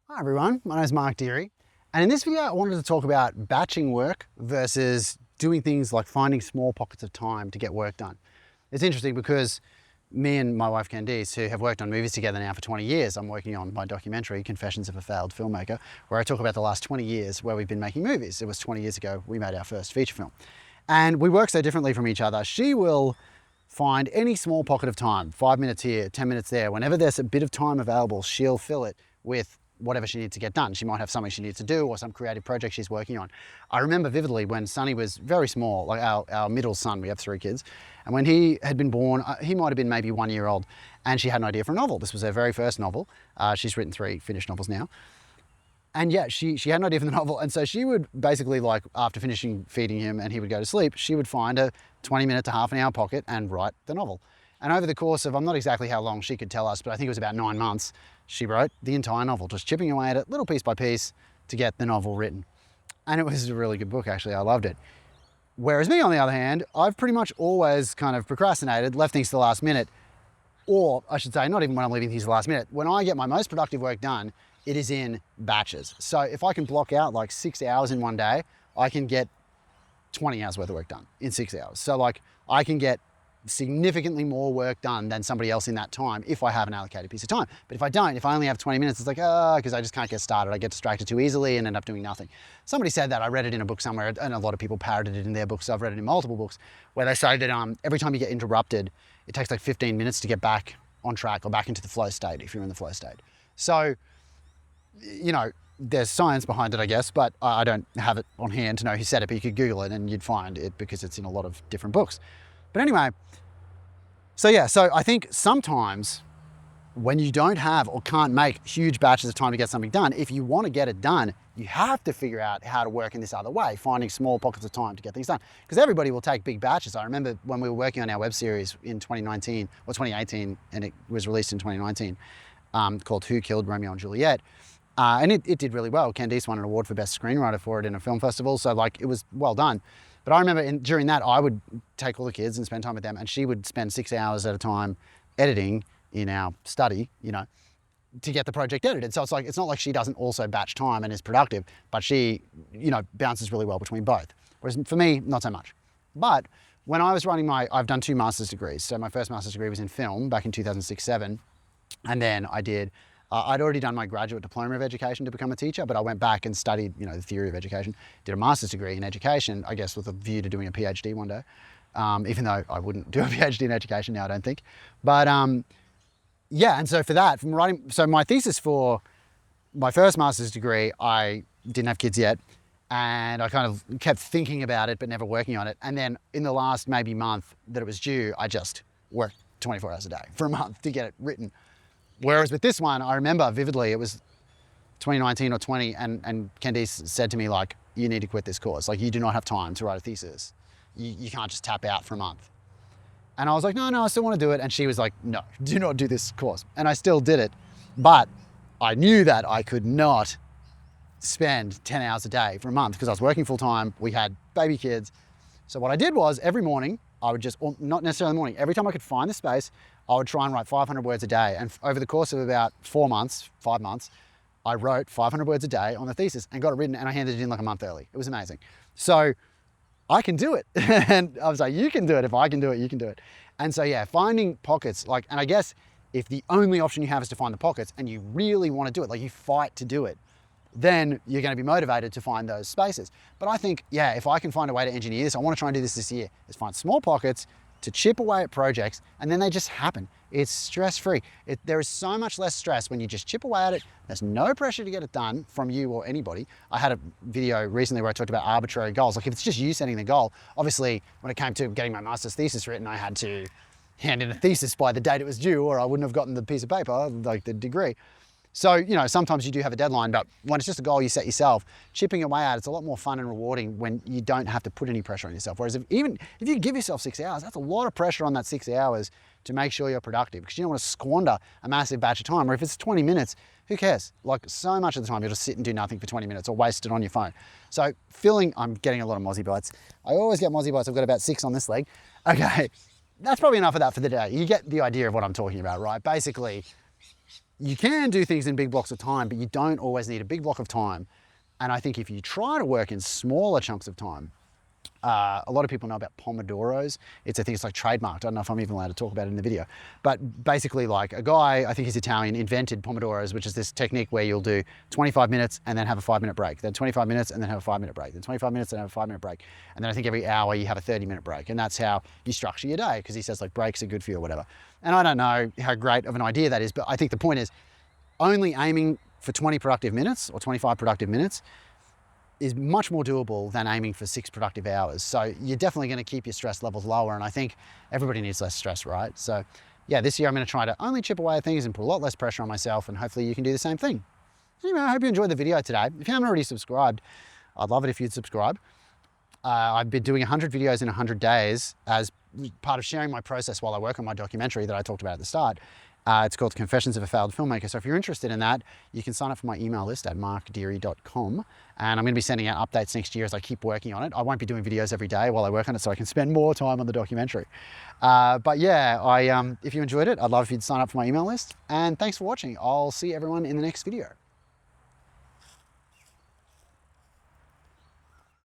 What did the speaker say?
Hi everyone, my name is Mark Deere, and in this video I wanted to talk about batching work versus doing things like finding small pockets of time to get work done. It's interesting because me and my wife Candice, who have worked on movies together now for 20 years, I'm working on my documentary, Confessions of a Failed Filmmaker, where I talk about the last 20 years where we've been making movies. It was 20 years ago we made our first feature film. And we work so differently from each other. She will find any small pocket of time, 5 minutes here, 10 minutes there. Whenever there's a bit of time available, she'll fill it with whatever she needs to get done. She might have something she needs to do or some creative project she's working on. I remember vividly when Sonny was very small, like our middle son, we have 3 kids, and when he had been born, he might have been maybe 1 year old, and she had an idea for a novel. This was her very first novel. She's written 3 finished novels now. And yeah, she had an idea for the novel. And so she would basically, like, after finishing feeding him and he would go to sleep, she would find a 20-minute to half an hour pocket and write the novel. And over the course of, I'm not exactly how long she could tell us, but I think it was about 9 months, she wrote the entire novel, just chipping away at it little piece by piece to get the novel written. And it was a really good book, actually. I loved it. Whereas me, on the other hand, I've pretty much always kind of procrastinated, left things to the last minute, or I should say, not even when I'm leaving things to the last minute. When I get my most productive work done, it is in batches. So if I can block out like 6 hours in one day, I can get 20 hours worth of work done in 6 hours. So like I can get significantly more work done than somebody else in that time if I have an allocated piece of time. But if I don't, if I only have 20 minutes, it's like, because I just can't get started. I get distracted too easily and end up doing nothing. Somebody said that, I read it in a book somewhere, and a lot of people parroted it in their books. So I've read it in multiple books, where they say that every time you get interrupted, it takes like 15 minutes to get back on track or back into the flow state if you're in the flow state. So, you know, there's science behind it, I guess, but I don't have it on hand to know who said it, but you could Google it and you'd find it because it's in a lot of different books. But anyway, so I think sometimes when you don't have or can't make huge batches of time to get something done, if you want to get it done, you have to figure out how to work in this other way, finding small pockets of time to get things done. Because everybody will take big batches. I remember when we were working on our web series in 2019 or 2018, and it was released in 2019, called Who Killed Romeo and Juliet. And it did really well. Candice won an award for best screenwriter for it in a film festival. So like it was well done. But I remember during that, I would take all the kids and spend time with them, and she would spend 6 hours at a time editing in our study, to get the project edited. So it's like, it's not like she doesn't also batch time and is productive, but she, bounces really well between both. Whereas for me, not so much. But when I was running I've done 2 master's degrees. So my first master's degree was in film back in 2006-07. And then I'd already done my graduate diploma of education to become a teacher, but I went back and studied, the theory of education, did a master's degree in education, I guess with a view to doing a PhD one day, even though I wouldn't do a PhD in education now, I don't think. But yeah, and so for that, so my thesis for my first master's degree, I didn't have kids yet, and I kind of kept thinking about it, but never working on it. And then in the last maybe month that it was due, I just worked 24 hours a day for a month to get it written. Whereas with this one, I remember vividly, it was 2019 or 20, and Candice said to me, like, you need to quit this course. Like, you do not have time to write a thesis. You can't just tap out for a month. And I was like, no, I still want to do it. And she was like, no, do not do this course. And I still did it. But I knew that I could not spend 10 hours a day for a month because I was working full time. We had baby kids. So what I did was every morning, I would just, or not necessarily in the morning, every time I could find the space, I would try and write 500 words a day. And over the course of about 5 months, I wrote 500 words a day on the thesis and got it written, and I handed it in like a month early. It was amazing. So I can do it. And I was like, you can do it. If I can do it, you can do it. And so yeah, finding pockets, and I guess if the only option you have is to find the pockets and you really want to do it, like you fight to do it, then you're going to be motivated to find those spaces. But I think, yeah, if I can find a way to engineer this, I want to try and do this year, is find small pockets to chip away at projects, and then they just happen. It's stress-free. There is so much less stress when you just chip away at it. There's no pressure to get it done from you or anybody. I had a video recently where I talked about arbitrary goals. Like if it's just you setting the goal, obviously when it came to getting my master's thesis written, I had to hand in a thesis by the date it was due, or I wouldn't have gotten the piece of paper, like the degree. So, sometimes you do have a deadline, but when it's just a goal you set yourself, chipping away at it's a lot more fun and rewarding when you don't have to put any pressure on yourself. Whereas if you give yourself 6 hours, that's a lot of pressure on that 6 hours to make sure you're productive, because you don't want to squander a massive batch of time. Or if it's 20 minutes, who cares? Like so much of the time you'll just sit and do nothing for 20 minutes or waste it on your phone. So I'm getting a lot of Mozzie bites. I always get Mozzie bites. I've got about 6 on this leg. Okay, that's probably enough of that for the day. You get the idea of what I'm talking about, right? Basically, you can do things in big blocks of time, but you don't always need a big block of time. And I think if you try to work in smaller chunks of time, a lot of people know about Pomodoros. It's a thing, it's like trademarked. I don't know if I'm even allowed to talk about it in the video. But basically, like, a guy, I think he's Italian, invented Pomodoros, which is this technique where you'll do 25 minutes and then have a 5-minute break, then 25 minutes and then have a 5-minute break, then 25 minutes and have a 5-minute break. And then I think every hour you have a 30-minute break. And that's how you structure your day, because he says like breaks are good for you or whatever. And I don't know how great of an idea that is, but I think the point is only aiming for 20 productive minutes or 25 productive minutes is much more doable than aiming for 6 productive hours. So you're definitely going to keep your stress levels lower. And I think everybody needs less stress, right? So yeah, this year I'm going to try to only chip away at things and put a lot less pressure on myself, and hopefully you can do the same thing. Anyway, I hope you enjoyed the video today. If you haven't already subscribed, I'd love it if you'd subscribe. I've been doing 100 videos in 100 days as part of sharing my process while I work on my documentary that I talked about at the start. It's called Confessions of a Failed Filmmaker. So if you're interested in that, you can sign up for my email list at markdeary.com. And I'm going to be sending out updates next year as I keep working on it. I won't be doing videos every day while I work on it, so I can spend more time on the documentary. But yeah, if you enjoyed it, I'd love if you'd sign up for my email list. And thanks for watching. I'll see everyone in the next video.